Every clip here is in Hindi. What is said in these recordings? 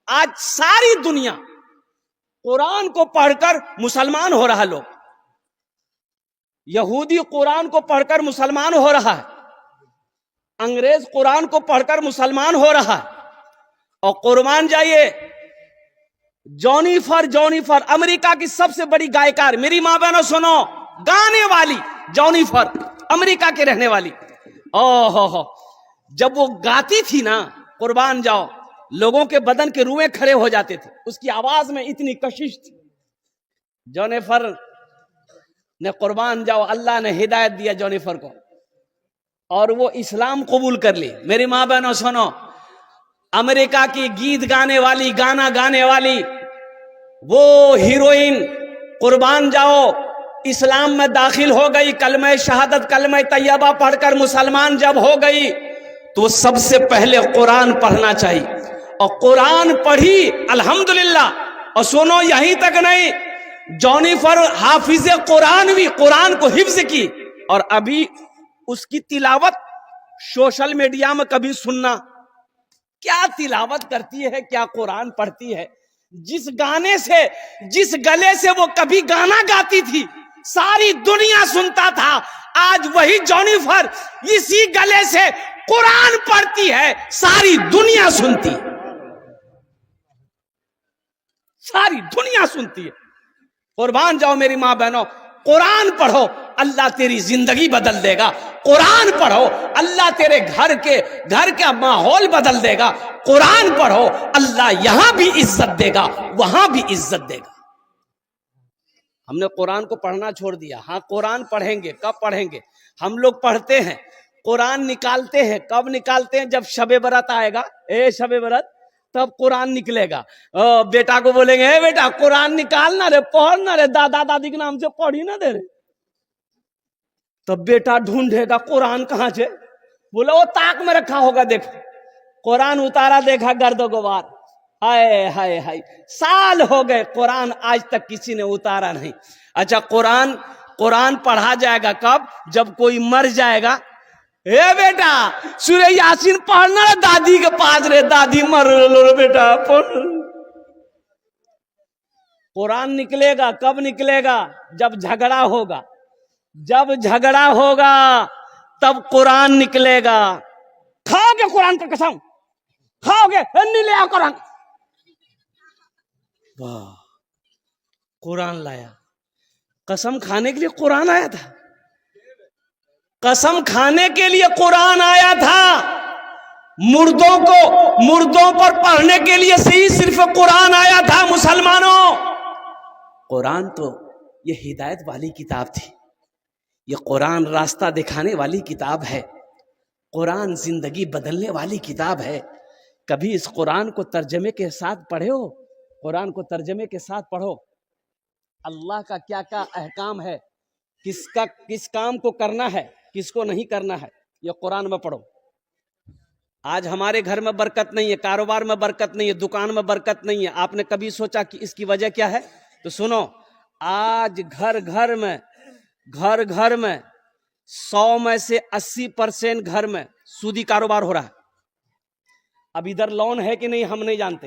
आज सारी दुनिया कुरान को पढ़कर मुसलमान हो रहा। लोग यहूदी कुरान को पढ़कर मुसलमान हो रहा है, अंग्रेज कुरान को पढ़कर मुसलमान हो रहा है। और कुर्बान जाइए, जॉनिफर अमेरिका की सबसे बड़ी गायकार, मेरी मां बहनों सुनो, गाने वाली जॉनिफर, अमेरिका के रहने वाली। ओहो, जब वो गाती थी ना कुर्बान जाओ, लोगों के बदन के रुएं खड़े हो जाते थे, उसकी आवाज में इतनी कशिश थी। जॉनिफर ने कुर्बान जाओ, अल्लाह ने हिदायत दिया जॉनिफर को और वो इस्लाम कबूल कर ली। मेरी मां बहनों सुनो, अमेरिका की गीत गाने वाली, गाना गाने वाली वो हीरोइन कुर्बान जाओ इस्लाम में दाखिल हो गई, कलमे शहादत कलमे तैयबा पढ़कर मुसलमान जब हो गई तो सबसे पहले कुरान पढ़ना चाहिए। और कुरान पढ़ी अल्हम्दुलिल्लाह। और सुनो, यहीं तक नहीं, जॉनिफर हाफिज कुरान भी, कुरान को हिफ्ज की, और अभी उसकी तिलावत सोशल मीडिया में कभी सुनना, क्या तिलावत करती है, क्या कुरान पढ़ती है। जिस गाने से, जिस गले से वो कभी गाना गाती थी सारी दुनिया सुनता था, आज वही जॉनिफर इसी गले से कुरान पढ़ती है, सारी दुनिया सुनती है, सारी दुनिया सुनती है। कुर्बान जाओ मेरी मां बहनों, कुरान पढ़ो, अल्लाह तेरी जिंदगी बदल देगा। कुरान पढ़ो, अल्लाह तेरे घर का माहौल बदल देगा। कुरान पढ़ो, अल्लाह यहां भी इज्जत देगा, वहां भी इज्जत देगा। हमने कुरान को पढ़ना छोड़ दिया। हाँ, कुरान पढ़ेंगे, कब पढ़ेंगे? हम लोग पढ़ते हैं, कुरान निकालते हैं, कब निकालते हैं? जब शबे बरत आएगा, शबे बरत, तब कुरान निकलेगा। बेटा को बोलेंगे, बेटा कुरान निकालना रे, पढ़ना रे, दादा दादी के नाम से पढ़ी ना दे रे। तब बेटा ढूंढेगा कुरान कहां से, बोले वो ताक में रखा होगा, देखो कुरान उतारा, देखा गर्दो गुबार। हाय हाय हाय, साल हो गए कुरान आज तक किसी ने उतारा नहीं। अच्छा, कुरान पढ़ा जाएगा कब? जब कोई मर जाएगा। बेटा सूरह यासीन पढ़ना रे, दादी के पास रे, दादी मर लो बेटा पढ़। कुरान निकलेगा कब निकलेगा? जब झगड़ा होगा, जब झगड़ा होगा तब कुरान निकलेगा। खाओगे कुरान का कसम, खाओगे? नहीं ले आओ कुरान। वाह, कुरान लाया। कसम खाने के लिए कुरान आया था, कसम खाने के लिए कुरान आया था। मुर्दों पर पढ़ने के लिए सही सिर्फ कुरान आया था। मुसलमानों, कुरान तो ये हिदायत वाली किताब थी, ये कुरान रास्ता दिखाने वाली किताब है, कुरान जिंदगी बदलने वाली किताब है। कभी इस कुरान को तर्जमे के साथ पढ़े हो? कुरान को तर्जमे के साथ पढ़ो, अल्लाह का क्या क्या अहकाम है, किस काम को करना है, किसको नहीं करना है, ये कुरान में पढ़ो। आज हमारे घर में बरकत नहीं है, कारोबार में बरकत नहीं है, दुकान में बरकत नहीं है। आपने कभी सोचा कि इसकी वजह क्या है? तो सुनो, आज घर घर में 100 में से 80% घर में सूदी कारोबार हो रहा है। अब इधर लोन है कि नहीं हम नहीं जानते,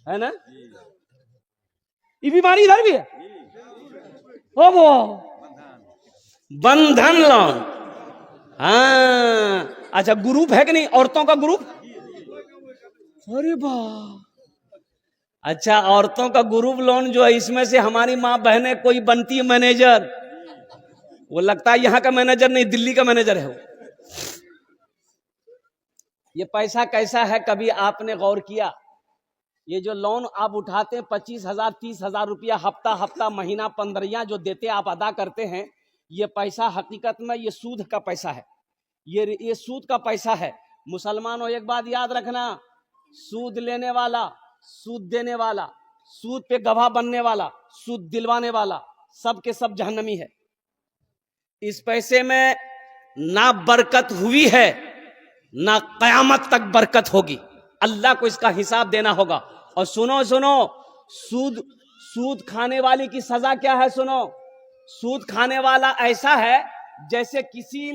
है ना? ये बीमारी इधर भी है। ओ वो बंधन लोन, हाँ। अच्छा, ग्रुप है कि नहीं, औरतों का ग्रुप? अरे वाह, अच्छा, औरतों का ग्रुप लोन जो है, इसमें से हमारी माँ बहनें कोई बनती है मैनेजर, वो लगता है यहाँ का मैनेजर नहीं, दिल्ली का मैनेजर है वो। ये पैसा कैसा है, कभी आपने गौर किया? ये जो लोन आप उठाते हैं 25,000 30,000 रुपया हफ्ता महीना 15 जो देते आप अदा करते हैं, ये पैसा हकीकत में ये सूद का पैसा है, ये सूद का पैसा है। मुसलमानों, एक बात याद रखना, सूद लेने वाला, सूद देने वाला, सूद पे गवाह बनने वाला, सूद दिलवाने वाला, सब के सब जहन्नमी है। इस पैसे में ना बरकत हुई है, ना कयामत तक बरकत होगी। अल्लाह को इसका हिसाब देना होगा। और सुनो, सूद खाने वाली की सजा क्या है? सुनो, सूद खाने वाला ऐसा है जैसे किसी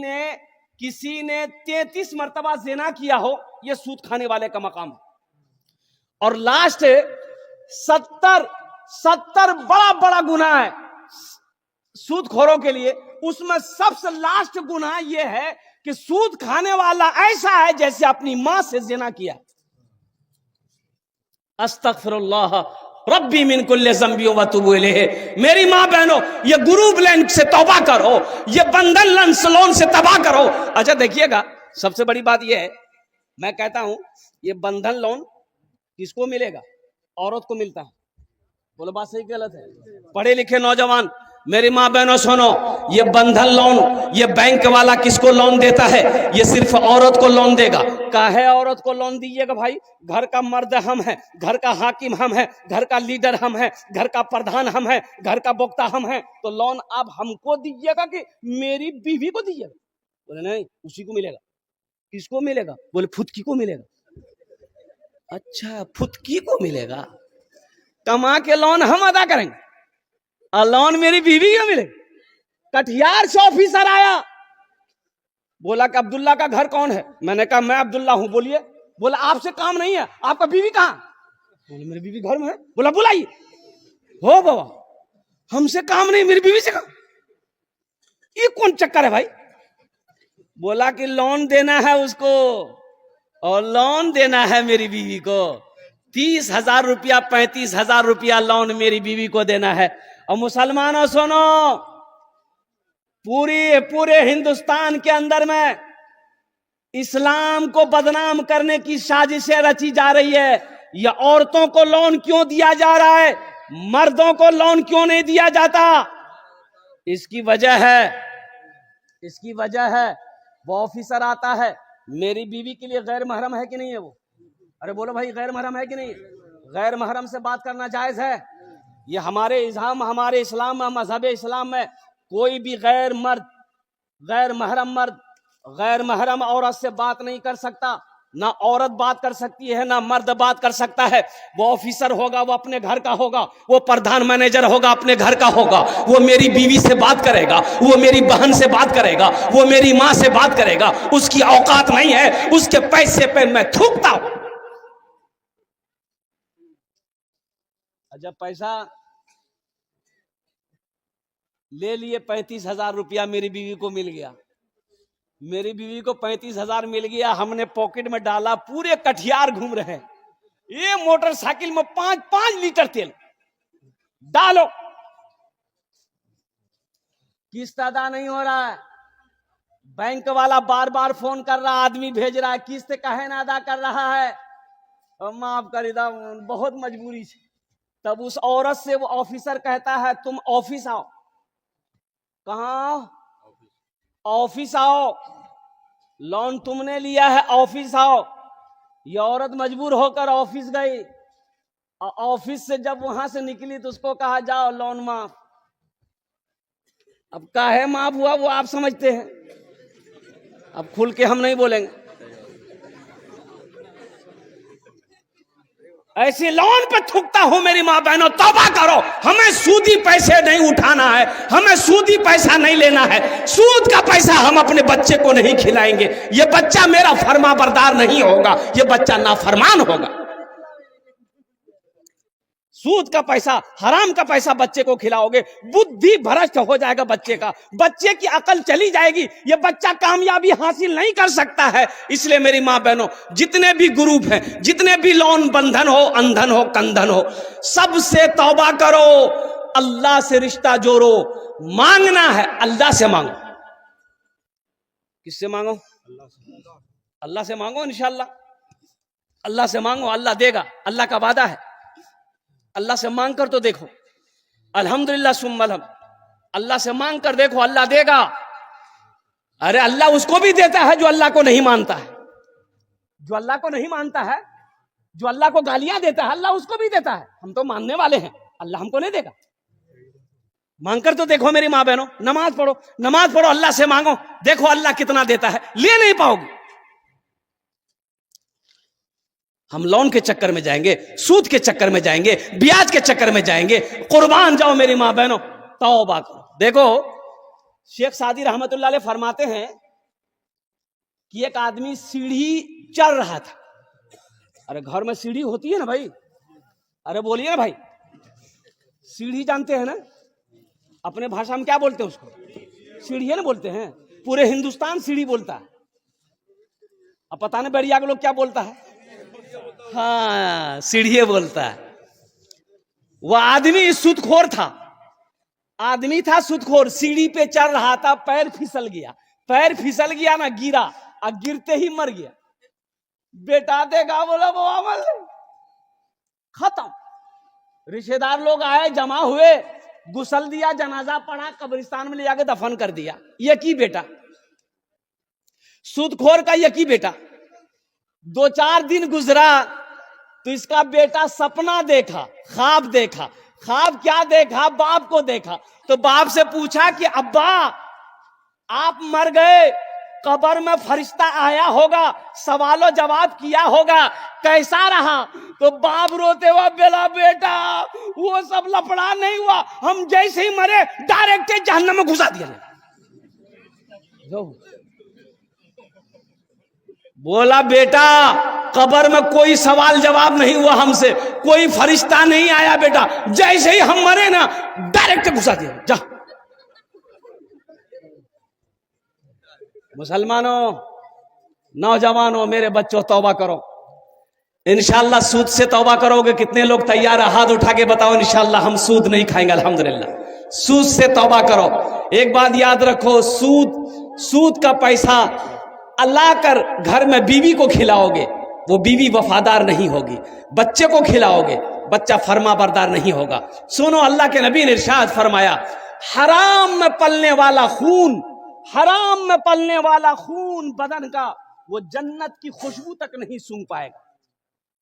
ने 33 मर्तबा ज़िना किया हो, यह सूद खाने वाले का मकाम है। और लास्ट 70 बड़ा बड़ा गुनाह है सूदखोरों के लिए। उसमें सबसे लास्ट गुनाह यह है कि सूद खाने वाला ऐसा है जैसे अपनी मां से जिना किया। अस्तगफिरुल्लाह रब्बी मिन कुल्li ज़ंबी व अतूबु इलैह। मेरी मां बहनों, ये ग्रुप लोन से तौबा करो, ये बंधन लोन से तबाह करो। अच्छा देखिएगा, सबसे बड़ी बात यह है, मैं कहता हूं ये बंधन लोन किसको मिलेगा? औरत को मिलता है। बोलो बात सही गलत है? पढ़े लिखे नौजवान मेरी मां बहनों सुनो, ये बंधन लोन, ये बैंक वाला किसको लोन देता है? ये सिर्फ औरत को लोन देगा। काहे औरत को लोन दीजिएगा भाई? घर का मर्द हम है, घर का हाकिम हम है, घर का लीडर हम है, घर का प्रधान हम है, घर का वक्ता हम है, तो लोन आप हमको दीजिएगा कि मेरी बीवी को दीजिएगा? बोले नहीं, उसी को मिलेगा। किसको मिलेगा? बोले फुदकी को मिलेगा। अच्छा, फुदकी को मिलेगा। कमा के लोन हम अदा करेंगे और लोन मेरी बीवी को मिले। कटिहार से ऑफिसर आया, बोला कि अब्दुल्ला का घर कौन है? मैंने कहा मैं अब्दुल्ला हूं, बोलिए। बोला आपसे काम नहीं है, आपका बीवी कहां? बोले मेरी बीवी घर में है। बोला बुलाइए। हो बाबा, हमसे काम नहीं, मेरी बीवी से काम। ये कौन चक्कर है भाई? बोला कि लोन देना है उसको, और लोन देना है मेरी बीवी को। 30,000 रुपया 35,000 रुपया लोन मेरी बीवी को देना है। और मुसलमानों सुनो, पूरे हिंदुस्तान के अंदर में इस्लाम को बदनाम करने की साजिशें रची जा रही है। यह औरतों को लोन क्यों दिया जा रहा है, मर्दों को लोन क्यों नहीं दिया जाता? इसकी वजह है वो ऑफिसर आता है, मेरी बीवी के लिए गैर महरम है कि नहीं है वो? अरे बोलो भाई, गैर महरम है कि नहीं? गैर महरम से बात करना जायज है? ये हमारे इस्लाम में, मजहब इस्लाम में कोई भी गैर महरम औरत से बात नहीं कर सकता। ना औरत बात कर सकती है, ना मर्द बात कर सकता है। वो ऑफिसर होगा, वो अपने घर का होगा, वो प्रधान मैनेजर होगा, अपने घर का होगा। वो मेरी बीवी से बात करेगा, वो मेरी बहन से बात करेगा, वो मेरी मां से बात करेगा। उसकी औकात नहीं है, उसके पैसे पे मैं थूकता हूं। जब पैसा ले लिए 35,000 रुपया मेरी बीवी को मिल गया, मेरी बीवी को 35,000 मिल गया, हमने पॉकेट में डाला, पूरे कटिहार घूम रहे हैं। ये मोटरसाइकिल में 5-5 लीटर तेल डालो, किस्त अदा नहीं हो रहा है। बैंक वाला बार बार फोन कर रहा, आदमी भेज रहा है, किस्त काहे ना अदा कर रहा है? माफ कर दा, बहुत मजबूरी से। तब उस औरत से वो ऑफिसर कहता है तुम ऑफिस आओ। कहां? ऑफिस आओ, लोन तुमने लिया है, ऑफिस आओ। ये औरत मजबूर होकर ऑफिस गई, और ऑफिस से जब वहां से निकली तो उसको कहा जाओ लोन माफ। अब काहे माफ हुआ वो आप समझते हैं, अब खुल के हम नहीं बोलेंगे। ऐसे लोन पे थूकता हूं मेरी मां बहनों, तौबा करो। हमें सूदी पैसे नहीं उठाना है, हमें सूदी पैसा नहीं लेना है। सूद का पैसा हम अपने बच्चे को नहीं खिलाएंगे। ये बच्चा मेरा फरमाबरदार नहीं होगा, ये बच्चा नाफरमान होगा। सूद का पैसा, हराम का पैसा बच्चे को खिलाओगे, बुद्धि भ्रष्ट हो जाएगा बच्चे का, बच्चे की अकल चली जाएगी, ये बच्चा कामयाबी हासिल नहीं कर सकता है। इसलिए मेरी मां बहनों, जितने भी ग्रुप हैं, जितने भी लोन, बंधन हो, अंधन हो, कंधन हो, सबसे तौबा करो, अल्लाह से रिश्ता जोड़ो। मांगना है अल्लाह से मांगो। किससे मांगो? अल्लाह से मांगो। इंशाअल्लाह अल्लाह से मांगो, अल्लाह देगा, अल्लाह का वादा है। अल्लाह से मांग कर तो देखो, अल्हम्दुलिल्लाह सुम्मा अल्हम्द। अल्लाह से मांग कर देखो, अल्लाह देगा। अरे अल्लाह उसको भी देता है जो अल्लाह को नहीं मानता है। जो अल्लाह को नहीं मानता है, जो अल्लाह को गालियां देता है, अल्लाह उसको भी देता है। हम तो मानने वाले हैं, अल्लाह हमको नहीं देगा। मांग कर तो देखो मेरी मां बहनों, नमाज पढ़ो, अल्लाह से मांगो, देखो अल्लाह कितना देता है। ले नहीं पाओगे। हम लोन के चक्कर में जाएंगे, सूद के चक्कर में जाएंगे, ब्याज के चक्कर में जाएंगे। कुर्बान जाओ मेरी मां बहनों, तौबा करो। देखो शेख सादी रहमतुल्लाह अलैह फरमाते हैं कि एक आदमी सीढ़ी चढ़ रहा था, अरे घर में सीढ़ी होती है ना भाई, अरे बोलिए ना भाई, सीढ़ी जानते हैं ना, अपने भाषा में क्या बोलते हैं उसको, सीढ़ी है ना बोलते हैं, पूरे हिंदुस्तान सीढ़ी बोलता है। अब पता नहीं बढ़िया के लोग क्या बोलता है, हाँ सीढ़ी बोलता है। वह आदमी सूदखोर था, आदमी था सूदखोर, सीढ़ी पे चढ़ रहा था, पैर फिसल गया, पैर फिसल गया ना, गिरा और गिरते ही मर गया। बेटा देखा, बोला वो अमल खत्म। रिश्तेदार लोग आए, जमा हुए, गुसल दिया, जनाजा पड़ा, कब्रिस्तान में ले जाके दफन कर दिया। यकी बेटा, सूदखोर का यकी बेटा। 2-4 दिन गुजरा तो इसका बेटा सपना देखा, ख्वाब देखा। ख्वाब क्या देखा, बाप को देखा। तो बाप से पूछा कि अब्बा आप मर गए, कब्र में फरिश्ता आया होगा, सवालों जवाब किया होगा, कैसा रहा? तो बाप रोते हुआ बोला, बेटा वो सब लफड़ा नहीं हुआ, हम जैसे ही मरे डायरेक्ट जहन्नम में घुसा दिया। बोला बेटा कब्र में कोई सवाल जवाब नहीं हुआ हमसे, कोई फरिश्ता नहीं आया बेटा, जैसे ही हम मरे ना डायरेक्ट घुसा दिया, जा। मुसलमानों, नौजवानों, मेरे बच्चों, तौबा करो। इंशाअल्लाह सूद से तौबा करोगे। कितने लोग तैयार है? हाथ उठा के बताओ। इंशाअल्लाह हम सूद नहीं खाएंगे, अल्हम्दुलिल्लाह। सूद से तौबा करो। एक बात याद रखो, सूद का पैसा अल्लाह कर घर में बीवी को खिलाओगे, वो बीवी वफादार नहीं होगी। बच्चे को खिलाओगे, बच्चा फर्मा बरदार नहीं होगा। सुनो, अल्लाह के नबी ने इरशाद फरमाया, हराम में पलने वाला खून, हराम में पलने वाला खून बदन का, वो जन्नत की खुशबू तक नहीं सूंघ पाएगा।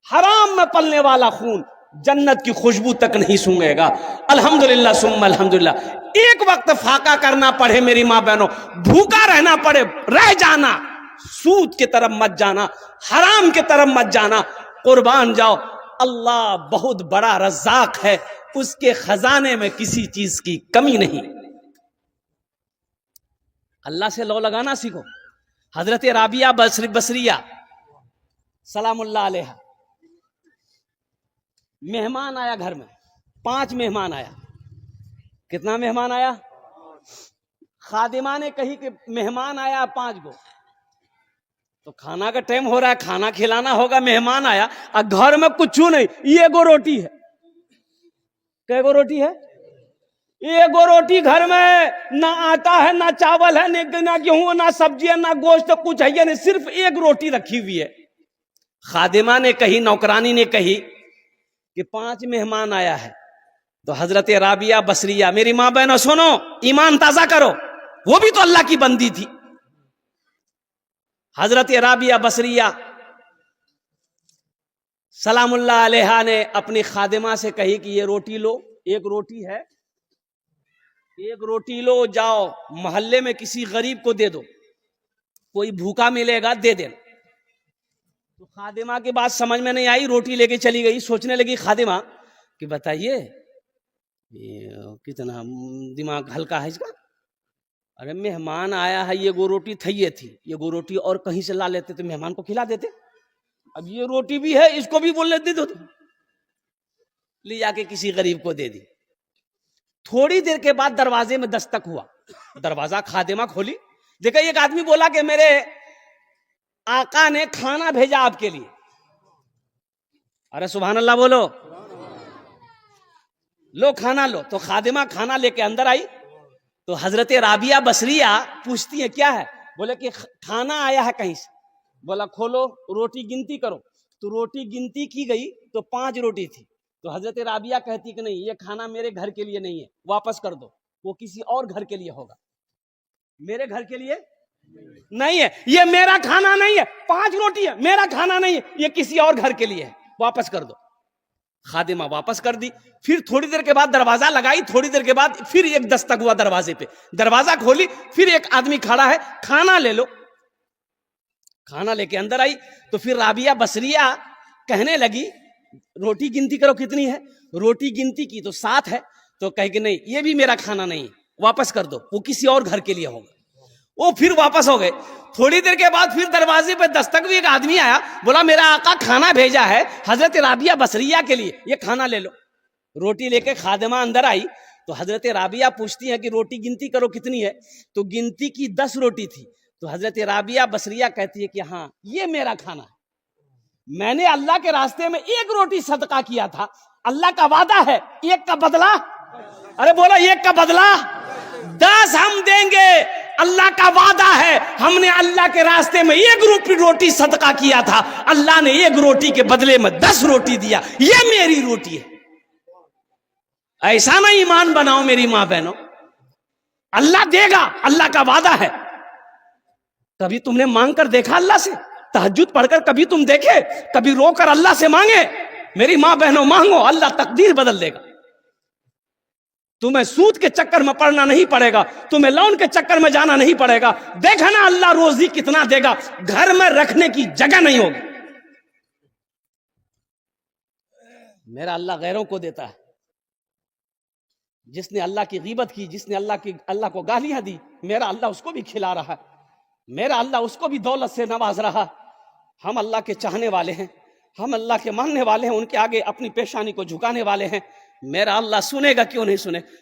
हराम में पलने वाला खून जन्नत की खुशबू तक नहीं सूंघेगा। अल्हम्दुलिल्लाह सुम्मा अल्हम्दुलिल्लाह। एक वक्त फाका करना पड़े मेरी माँ बहनों, भूखा रहना पड़े, रह जाना, सूद की तरफ मत जाना, हराम की तरफ मत जाना, कुर्बान जाओ। अल्लाह बहुत बड़ा रज़्ज़ाक है, उसके खजाने में किसी चीज की कमी नहीं। अल्लाह से लौ लगाना सीखो। हजरत राबिया बसरिया सलामुल्लाह अलैहा, मेहमान आया घर में, 5 मेहमान आया। कितना मेहमान आया? खादिमा ने कही कि मेहमान आया 5 गो, तो खाना का टाइम हो रहा है, खाना खिलाना होगा। मेहमान आया और घर में कुछ नहीं, ये गो रोटी है। कै गो रोटी है? ये गो रोटी घर में, ना आटा है, ना चावल है, ना गेहूं, ना सब्जी है, ना गोश्त, कुछ है नहीं, सिर्फ एक रोटी रखी हुई है। खादिमा ने कही, नौकरानी ने कही कि 5 मेहमान आया है। तो हजरत राबिया बसरिया, मेरी माँ बहनों सुनो, ईमान ताजा करो, वो भी तो अल्लाह की बंदी थी। हजरत राबिया बसरिया सलामुल्लाह अलैहा ने अपनी खादिमा से कही कि ये रोटी लो, एक रोटी है, एक रोटी लो, जाओ मोहल्ले में किसी गरीब को दे दो, कोई भूखा मिलेगा दे देना। तो खादिमा की बात समझ में नहीं आई, रोटी लेके चली गई। सोचने लगी खादिमा कि बताइए कितना दिमाग हल्का है इसका। अरे मेहमान आया है, ये गो रोटी थी, ये गो रोटी और कहीं से ला लेते तो मेहमान को खिला देते। अब ये रोटी भी है, इसको भी बोल लेते तो ले जाके किसी गरीब को दे दी। थोड़ी देर के बाद दरवाजे में दस्तक हुआ, दरवाजा खादिमा खोली, देखा एक आदमी बोला कि मेरे आका ने खाना भेजा आपके लिए। अरे सुभान अल्लाह बोलो, लो खाना लो। तो खादिमा खाना लेके अंदर आई। तो हजरत राबिया बसरिया पूछती है क्या है? बोले कि खाना आया है कहीं से। बोला खोलो, रोटी गिनती करो। तो रोटी गिनती की गई तो 5 रोटी थी। तो हजरत राबिया कहती कि नहीं, ये खाना मेरे घर के लिए नहीं है, वापस कर दो, वो किसी और घर के लिए होगा, मेरे घर के लिए नहीं है, ये मेरा खाना नहीं है। 5 रोटी है, मेरा खाना नहीं है, ये किसी और घर के लिए है, वापस कर दो। खादिमा वापस कर दी। फिर थोड़ी देर के बाद दरवाजा लगाई, थोड़ी देर के बाद फिर एक दस्तक हुआ दरवाजे पे, दरवाजा खोली, फिर एक आदमी खड़ा है, खाना ले लो। खाना लेके अंदर आई। तो फिर राबिया बसरिया कहने लगी रोटी गिनती करो कितनी है। रोटी गिनती की तो 7 है। तो कहे कि नहीं, ये भी मेरा खाना नहीं है, वापस कर दो, वो किसी और घर के लिए होगा। वो फिर वापस हो गए। थोड़ी देर के बाद फिर दरवाजे पे दस्तक भी एक आदमी आया, बोला मेरा आका खाना भेजा है हजरत राबिया बसरिया के लिए, ये खाना ले लो। रोटी लेके खादिमा अंदर आई तो हजरत राबिया पूछती है कि रोटी गिनती करो कितनी है, तो गिनती की 10 रोटी थी। तो हजरत राबिया बसरिया कहती है कि हाँ ये मेरा खाना है, मैंने अल्लाह के रास्ते में 1 रोटी सदका किया था, अल्लाह का वादा है 1 का बदला, अरे बोलो 1 का बदला 10 हम देंगे, अल्लाह का वादा है। हमने अल्लाह के रास्ते में 1 रोटी सदका किया था, अल्लाह ने 1 रोटी के बदले में 10 रोटी दिया, ये मेरी रोटी है। ऐसा ना ईमान बनाओ मेरी मां बहनों, अल्लाह देगा, अल्लाह का वादा है। कभी तुमने मांग कर देखा अल्लाह से? तहज्जुद पढ़कर कभी तुम देखे? कभी रोकर अल्लाह से मांगे? मेरी मां बहनों मांगो, अल्लाह तकदीर बदल देगा। तुम्हें सूद के चक्कर में पड़ना नहीं पड़ेगा, तुम्हें लोन के चक्कर में जाना नहीं पड़ेगा। देखा ना अल्लाह रोजी कितना देगा, घर में रखने की जगह नहीं होगी। मेरा अल्लाह गैरों को देता है। जिसने अल्लाह की गीबत की, जिसने अल्लाह को गालियां दी, मेरा अल्लाह उसको भी खिला रहा है, मेरा अल्लाह उसको भी दौलत से नवाज रहा। हम अल्लाह के चाहने वाले हैं, हम अल्लाह के मानने वाले हैं, उनके आगे अपनी पेशानी को झुकाने वाले हैं। मेरा अल्लाह सुनेगा, क्यों नहीं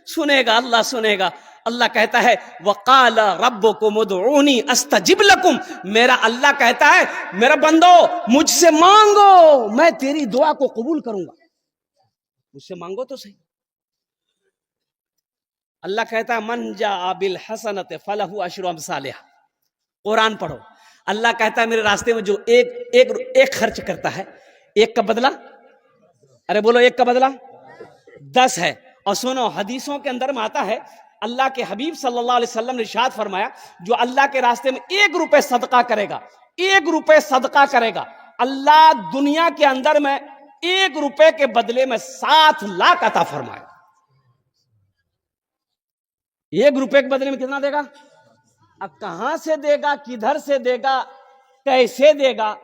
सुनेगा, अल्लाह सुनेगा। अल्लाह कहता है वक़ाला रब्बुकुम उदऊनी अस्तजिब लकुम, मेरा अल्लाह कहता है मेरा बंदो मुझसे मांगो, मैं तेरी दुआ को कबूल करूंगा। मुझसे मांगो तो सही। अल्लाह कहता है मन जा बिल हसनत फलहु अशरु अमसालिहा। कुरान पढ़ो, अल्लाह कहता है मेरे रास्ते में जो एक खर्च करता है, 1 का बदला, अरे बोलो 1 का बदला 10 है। और सुनो हदीसों के अंदर में आता है, अल्लाह के हबीब सल्लल्लाहु अलैहि वसल्लम ने इरशाद फरमाया, जो अल्लाह के रास्ते में 1 रुपए सदका करेगा, 1 रुपए सदका करेगा, अल्लाह दुनिया के अंदर में 1 रुपए के बदले में 7 लाख अता फरमाए। 1 रुपए के बदले में कितना देगा? अब कहां से देगा, किधर से देगा, कैसे देगा,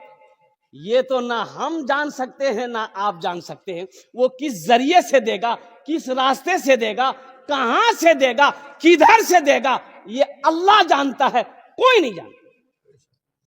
ये तो ना हम जान सकते हैं ना आप जान सकते हैं। वो किस जरिए से देगा, किस रास्ते से देगा, कहां से देगा, किधर से देगा, ये अल्लाह जानता है, कोई नहीं जानता।